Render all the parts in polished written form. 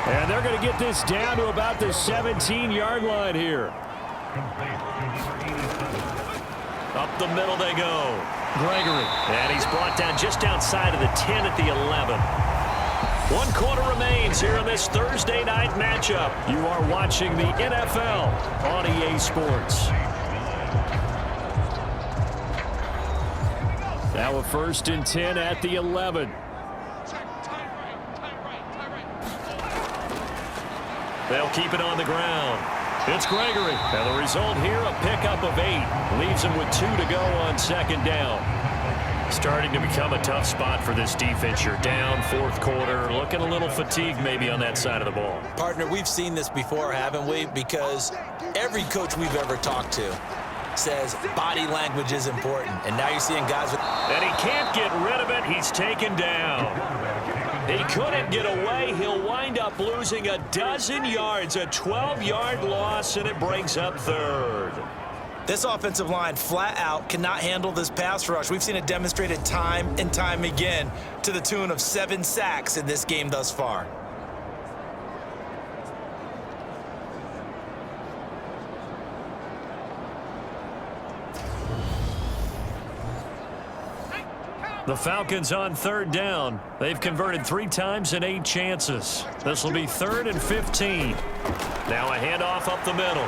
And they're going to get this down to about the 17-yard line here. Up the middle they go. Gregory. And he's brought down just outside of the 10 at the 11. 1 quarter remains here in this Thursday night matchup. You are watching the NFL on EA Sports. Now a 1st and 10 at the 11. They'll keep it on the ground. It's Gregory. And the result here, a pickup of 8. Leaves him with 2 to go on 2nd down. Starting to become a tough spot for this defense. You're down 4th quarter. Looking a little fatigued maybe on that side of the ball. Partner, we've seen this before, haven't we? Because every coach we've ever talked to says body language is important. And now you're seeing guys with... And he can't get rid of it. He's taken down. He couldn't get away. He'll wind up losing a dozen yards, a 12-yard loss, and it brings up 3rd. This offensive line flat out cannot handle this pass rush. We've seen it demonstrated time and time again to the tune of 7 sacks in this game thus far. The Falcons on 3rd down. They've converted 3 times in 8 chances. This will be 3rd and 15. Now a handoff up the middle.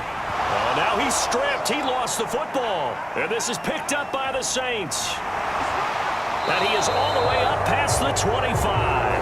Oh, now he's stripped. He lost the football. And this is picked up by the Saints. And he is all the way up past the 25.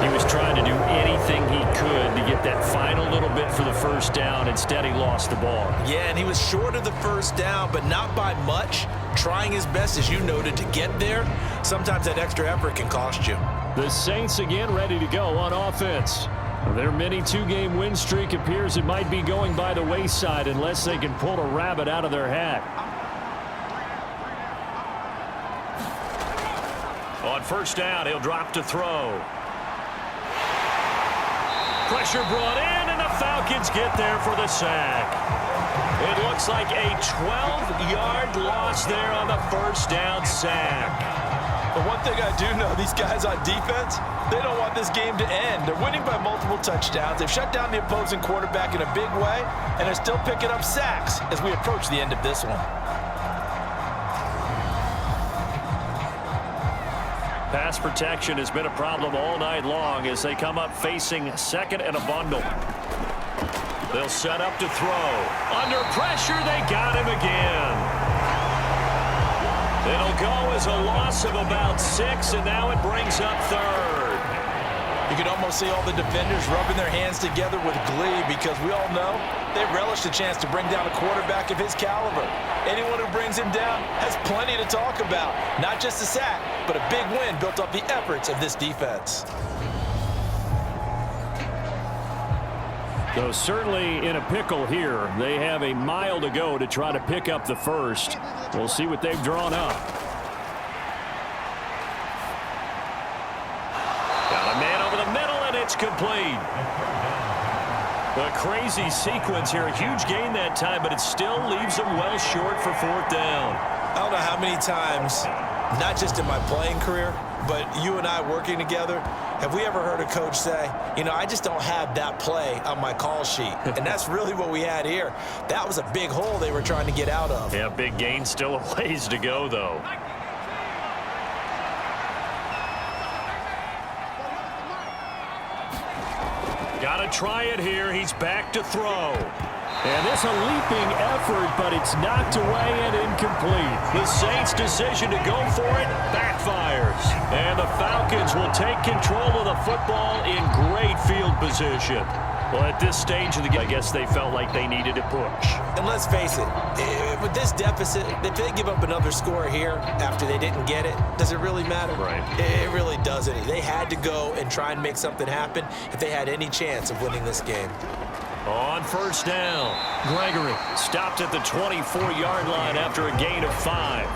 He was trying to do anything he could to get that final little bit for the 1st down. Instead, he lost the ball. Yeah, and he was short of the 1st down, but not by much. Trying his best, as you noted, to get there. Sometimes that extra effort can cost you. The Saints again ready to go on offense. Their mini 2-game win streak appears it might be going by the wayside unless they can pull a rabbit out of their hat. On 1st down, he'll drop to throw. Pressure brought in, and the Falcons get there for the sack. It looks like a 12-yard loss there on the 1st down sack. But one thing I do know, these guys on defense, they don't want this game to end. They're winning by multiple touchdowns. They've shut down the opposing quarterback in a big way, and they're still picking up sacks as we approach the end of this one. Pass protection has been a problem all night long as they come up facing 2nd and a bundle. They'll set up to throw. Under pressure, they got him again. It'll go as a loss of about 6, and now it brings up 3rd. You can almost see all the defenders rubbing their hands together with glee because we all know they relish the chance to bring down a quarterback of his caliber. Anyone who brings him down has plenty to talk about. Not just a sack, but a big win built up the efforts of this defense. So certainly in a pickle here. They have a mile to go to try to pick up the 1st. We'll see what they've drawn up. Got a man over the middle, and it's complete. A crazy sequence here. A huge gain that time, but it still leaves them well short for 4th down. I don't know how many times, not just in my playing career, but you and I working together, have we ever heard a coach say, you know, I just don't have that play on my call sheet? And that's really what we had here. That was a big hole they were trying to get out of. Yeah, big gain. Still a ways to go, though. Got to try it here. He's back to throw. And it's a leaping effort, but it's knocked away and incomplete. The Saints' decision to go for it backfires. And the Falcons will take control of the football in great field position. Well, at this stage of the game, I guess they felt like they needed to push. And let's face it, with this deficit, if they give up another score here after they didn't get it, does it really matter? Right. It really doesn't. They had to go and try and make something happen if they had any chance of winning this game. On 1st down, Gregory stopped at the 24-yard line after a gain of 5.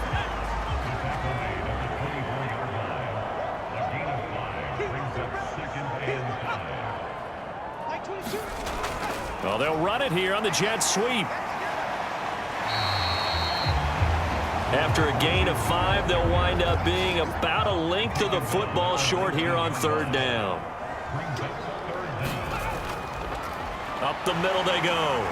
Well, they'll run it here on the jet sweep. After a gain of 5, they'll wind up being about a length of the football short here on third down. Up the middle they go.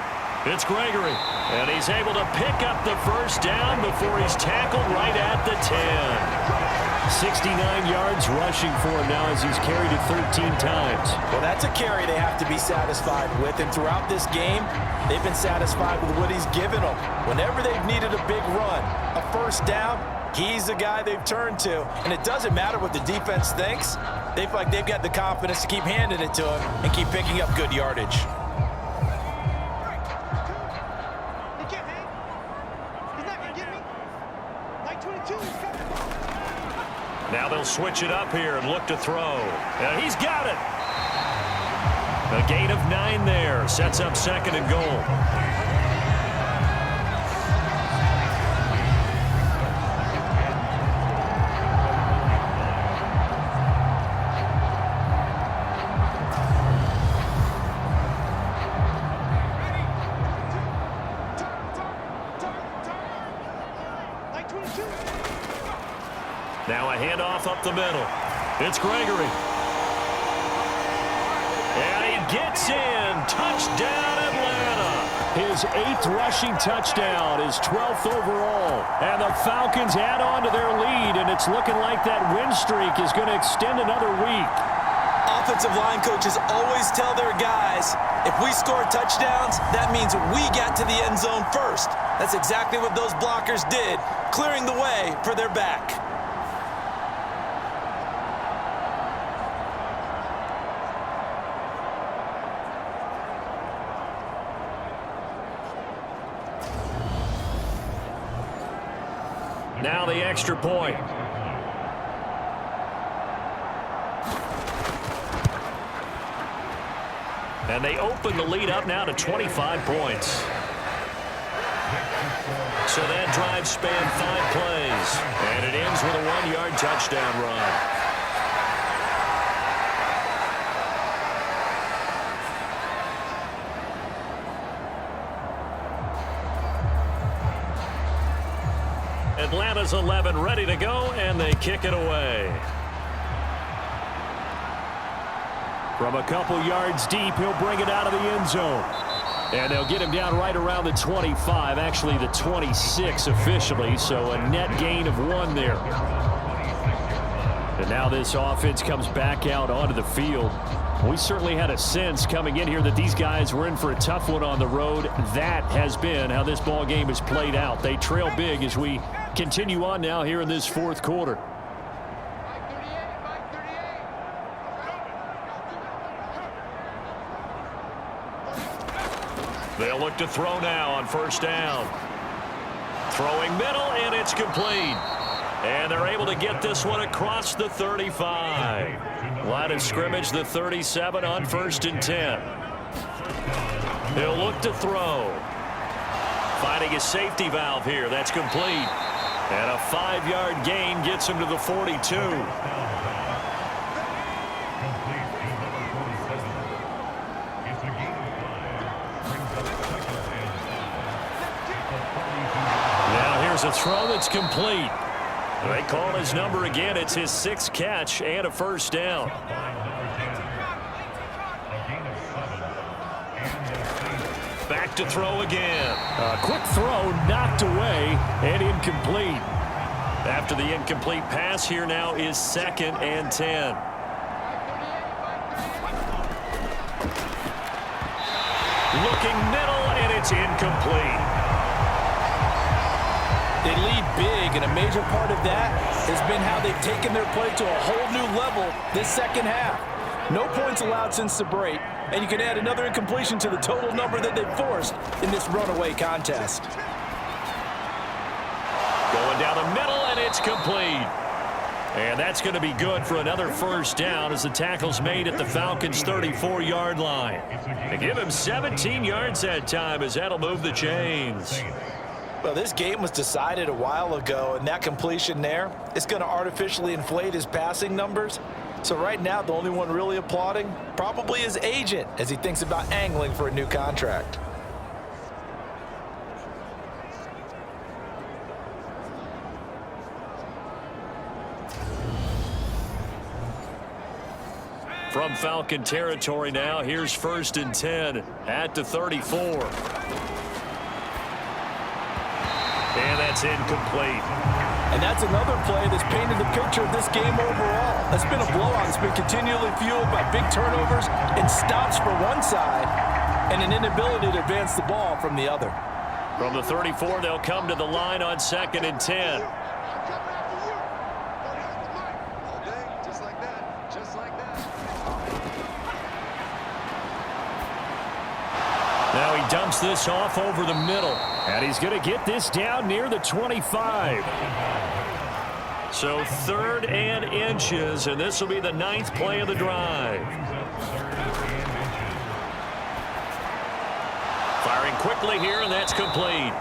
It's Gregory, and he's able to pick up the first down before he's tackled right at the 10. 69 yards rushing for him now as he's carried it 13 times. Well, that's a carry they have to be satisfied with, and throughout this game, they've been satisfied with what he's given them. Whenever they've needed a big run, a first down, he's the guy they've turned to, and it doesn't matter what the defense thinks. They feel like they've got the confidence to keep handing it to him and keep picking up good yardage. Now they'll switch it up here and look to throw. And he's got it. A gain of 9 there. Sets up second and goal. Now a handoff up the middle. It's Gregory. And he gets in. Touchdown, Atlanta. His 8th rushing touchdown, his 12th overall. And the Falcons add on to their lead, and it's looking like that win streak is going to extend another week. Offensive line coaches always tell their guys, if we score touchdowns, that means we got to the end zone first. That's exactly what those blockers did, clearing the way for their back. Now the extra point. And they open the lead up now to 25 points. So that drive spanned 5 plays. And it ends with a 1-yard touchdown run. Atlanta's 11 ready to go, and they kick it away. From a couple yards deep, he'll bring it out of the end zone. And they'll get him down right around the 25, actually the 26 officially, so a net gain of 1 there. And now this offense comes back out onto the field. We certainly had a sense coming in here that these guys were in for a tough one on the road. That has been how this ball game has played out. They trail big as we continue on now here in this 4th quarter. They'll look to throw now on first down. Throwing middle, and it's complete. And they're able to get this one across the 35. Line of scrimmage, the 37 on 1st and 10. He'll look to throw. Finding a safety valve here. That's complete. And a 5-yard gain gets him to the 42. Now here's a throw that's complete. They call his number again. It's his 6th catch and a first down. Back to throw again. A quick throw knocked away and incomplete. After the incomplete pass, here now is 2nd and 10. Looking middle, and it's incomplete. They lead big, and a major part of that has been how they've taken their play to a whole new level this second half. No points allowed since the break, and you can add another incompletion to the total number that they've forced in this runaway contest. Going down the middle, and it's complete. And that's going to be good for another first down as the tackle's made at the Falcons' 34-yard line. They give him 17 yards that time as that'll move the chains. Well, this game was decided a while ago, and that completion there is going to artificially inflate his passing numbers. So right now, the only one really applauding probably his agent as he thinks about angling for a new contract. From Falcon territory now, here's 1st and 10 at the 34. And that's incomplete. And that's another play that's painted the picture of this game overall. It's been a blowout. It's been continually fueled by big turnovers and stops for one side and an inability to advance the ball from the other. From the 34, they'll come to the line on 2nd and 10. Now he dumps this off over the middle. And he's going to get this down near the 25. So 3rd and inches, and this will be the 9th play of the drive. Firing quickly here, and that's complete.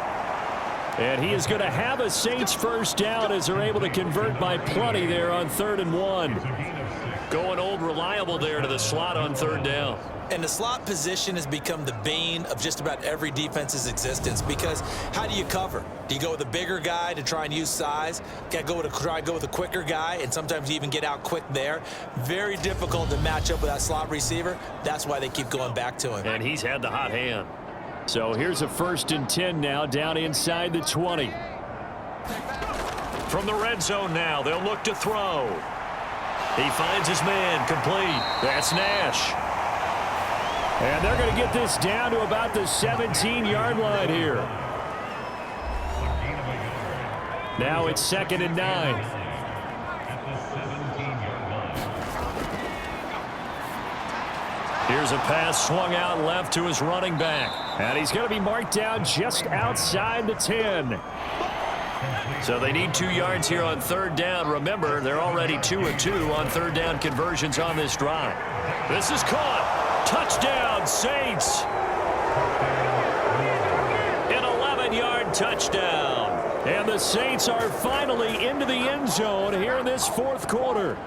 And he is going to have a Saints first down as they're able to convert by plenty there on 3rd and 1. Going old reliable there to the slot on 3rd down. And the slot position has become the bane of just about every defense's existence because how do you cover? Do you go with a bigger guy to try and use size? Try and go with a quicker guy, and sometimes you even get out quick there. Very difficult to match up with that slot receiver. That's why they keep going back to him. And he's had the hot hand. So here's a 1st and 10 now down inside the 20. From the red zone now, they'll look to throw. He finds his man, complete. That's Nash. And they're going to get this down to about the 17-yard line here. Now it's 2nd and 9. Here's a pass swung out left to his running back. And he's going to be marked down just outside the 10. So they need 2 yards here on 3rd down. Remember, they're already 2 of 2 on 3rd down conversions on this drive. This is caught. Touchdown, Saints. An 11-yard touchdown. And the Saints are finally into the end zone here in this 4th quarter.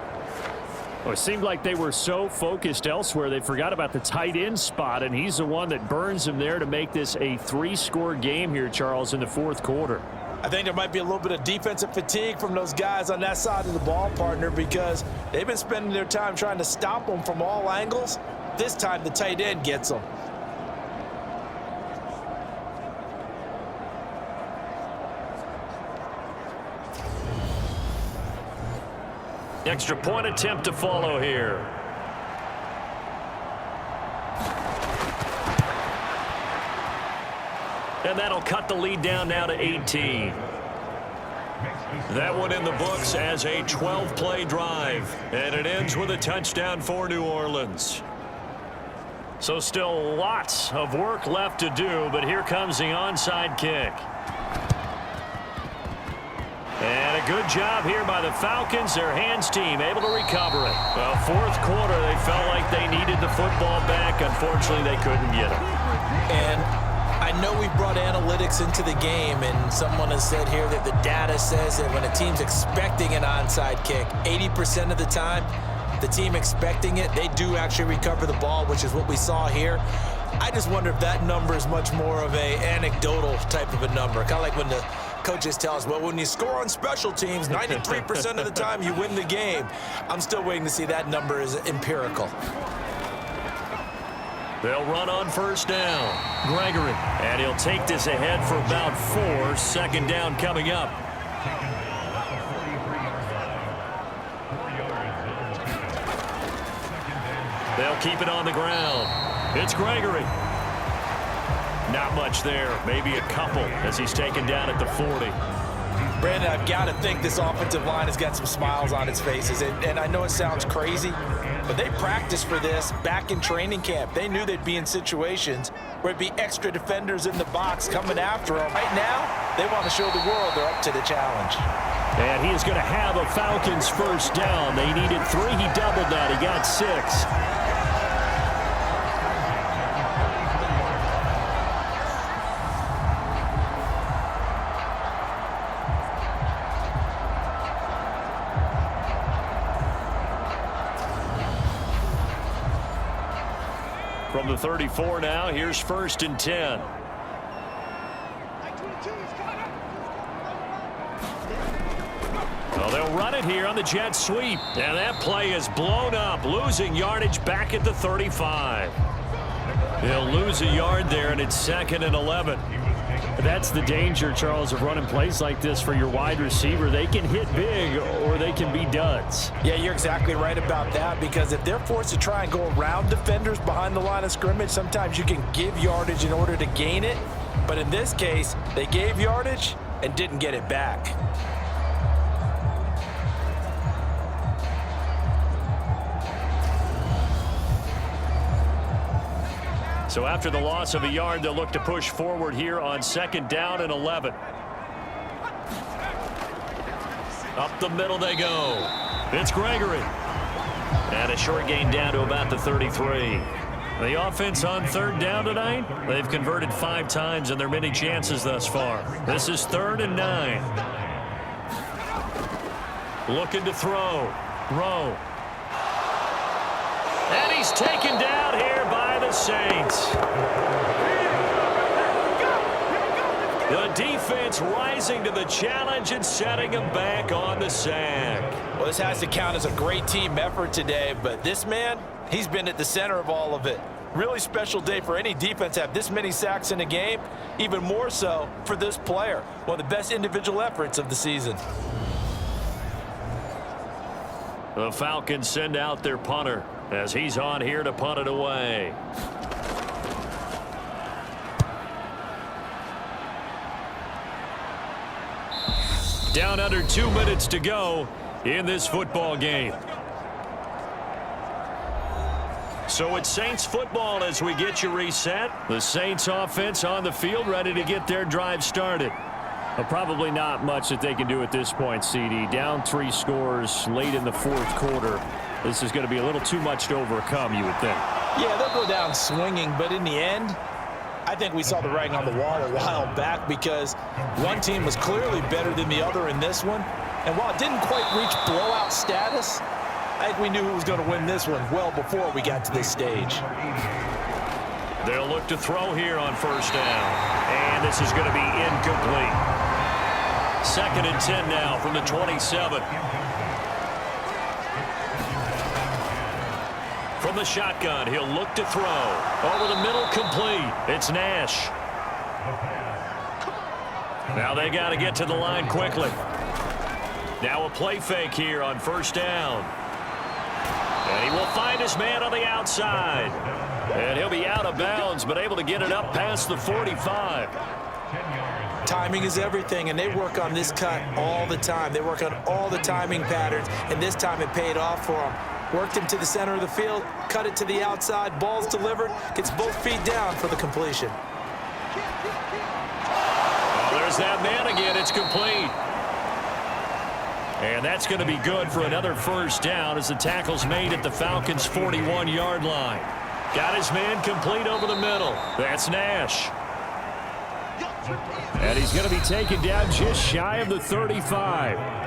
Well, it seemed like they were so focused elsewhere they forgot about the tight end spot, and he's the one that burns him there to make this a 3-score game here, Charles, in the 4th quarter. I think there might be a little bit of defensive fatigue from those guys on that side of the ball, partner, because they've been spending their time trying to stop them from all angles. This time the tight end gets them. Extra point attempt to follow here. And that'll cut the lead down now to 18. That one in the books as a 12-play drive. And it ends with a touchdown for New Orleans. So still lots of work left to do, but here comes the onside kick. And a good job here by the Falcons, their hands team, able to recover it. Well, 4th quarter, they felt like they needed the football back. Unfortunately, they couldn't get it. And I know we brought analytics into the game, and someone has said here that the data says that when a team's expecting an onside kick, 80% of the time, the team expecting it, they do actually recover the ball, which is what we saw here. I just wonder if that number is much more of a anecdotal type of a number. Kind of like when the coaches tell us, well, when you score on special teams, 93% of the time you win the game. I'm still waiting to see that number is empirical. They'll run on 1st down. Gregory. And he'll take this ahead for about 4. 2nd down coming up. They'll keep it on the ground. It's Gregory. Not much there. Maybe a couple as he's taken down at the 40. Brandon, I've got to think this offensive line has got some smiles on its faces. And I know it sounds crazy, but they practiced for this back in training camp. They knew they'd be in situations where it'd be extra defenders in the box coming after them. Right now, they want to show the world they're up to the challenge. And he is going to have a Falcons first down. They needed 3. He doubled that. He got 6. From the 34 now, here's 1st and 10. Well, they'll run it here on the jet sweep. And that play is blown up, losing yardage back at the 35. They'll lose a yard there, and it's 2nd and 11. That's the danger, Charles, of running plays like this for your wide receiver. They can hit big or they can be duds. Yeah, you're exactly right about that, because if they're forced to try and go around defenders behind the line of scrimmage, sometimes you can give yardage in order to gain it. But in this case, they gave yardage and didn't get it back. So after the loss of a yard, they'll look to push forward here on 2nd down and 11. Up the middle they go. It's Gregory. And a short gain down to about the 33. The offense on 3rd down tonight, they've converted 5 times in their many chances thus far. This is 3rd and 9. Looking to throw. Rowe. And he's taken down here by the Saints. The defense rising to the challenge and setting him back on the sack. Well, this has to count as a great team effort today, but this man, he's been at the center of all of it. Really special day for any defense to have this many sacks in a game, even more so for this player. One of the best individual efforts of the season. The Falcons send out their punter as he's on here to punt it away. Down under 2 minutes to go in this football game. So it's Saints football as we get you reset. The Saints offense on the field ready to get their drive started. Well, probably not much that they can do at this point, CD. Down 3 scores late in the 4th quarter. This is going to be a little too much to overcome, you would think. Yeah, they'll go down swinging, but in the end, I think we saw the writing on the wall a while back, because one team was clearly better than the other in this one. And while it didn't quite reach blowout status, I think we knew who was going to win this one well before we got to this stage. They'll look to throw here on 1st down. And this is going to be incomplete. 2nd and 10 now from the 27. From the shotgun, he'll look to throw. Over the middle, complete. It's Nash. Now they got to get to the line quickly. Now a play fake here on 1st down. And he will find his man on the outside. And he'll be out of bounds, but able to get it up past the 45. Timing is everything, and they work on this cut all the time. They work on all the timing patterns, and this time it paid off for them. Worked him to the center of the field, cut it to the outside, ball's delivered, gets both feet down for the completion. Oh, there's that man again. It's complete. And that's going to be good for another 1st down as the tackle's made at the Falcons' 41-yard line. Got his man complete over the middle. That's Nash. And he's going to be taken down just shy of the 35.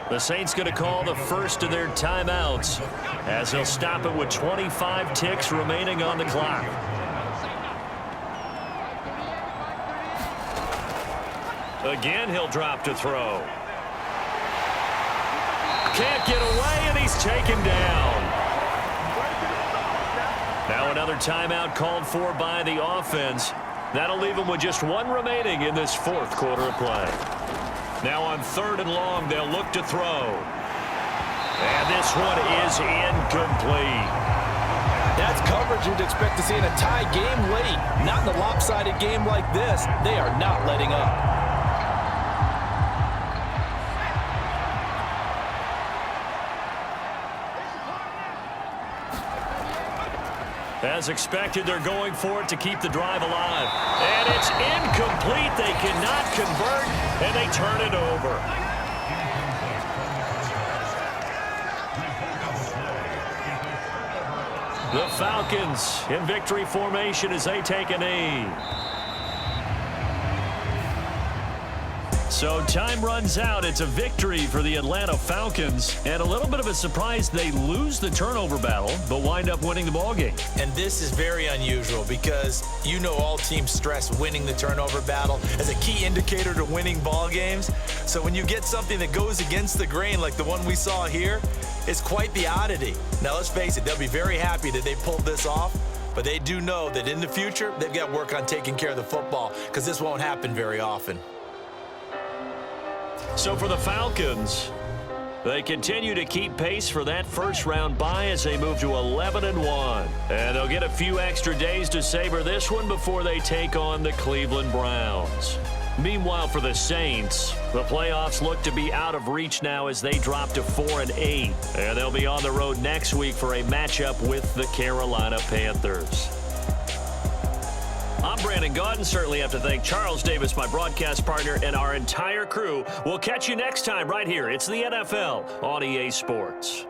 The Saints going to call the first of their timeouts as they'll stop it with 25 ticks remaining on the clock. Again, he'll drop to throw. Can't get away, and he's taken down. Now another timeout called for by the offense. That'll leave them with just 1 remaining in this 4th quarter of play. Now on 3rd and long, they'll look to throw. And this one is incomplete. That's coverage you'd expect to see in a tie game late. Not in a lopsided game like this. They are not letting up. As expected, they're going for it to keep the drive alive. And it's incomplete. They cannot convert, and they turn it over. The Falcons in victory formation as they take a knee. So time runs out. It's a victory for the Atlanta Falcons. And a little bit of a surprise, they lose the turnover battle, but wind up winning the ballgame. And this is very unusual because you know all teams stress winning the turnover battle as a key indicator to winning ball games. So when you get something that goes against the grain like the one we saw here, it's quite the oddity. Now let's face it, they'll be very happy that they pulled this off, but they do know that in the future, they've got work on taking care of the football because this won't happen very often. So for the Falcons, they continue to keep pace for that first-round bye as they move to 11-1. And they'll get a few extra days to savor this one before they take on the Cleveland Browns. Meanwhile, for the Saints, the playoffs look to be out of reach now as they drop to 4-8. And they'll be on the road next week for a matchup with the Carolina Panthers. I'm Brandon Gaudin. Certainly have to thank Charles Davis, my broadcast partner, and our entire crew. We'll catch you next time right here. It's the NFL on EA Sports.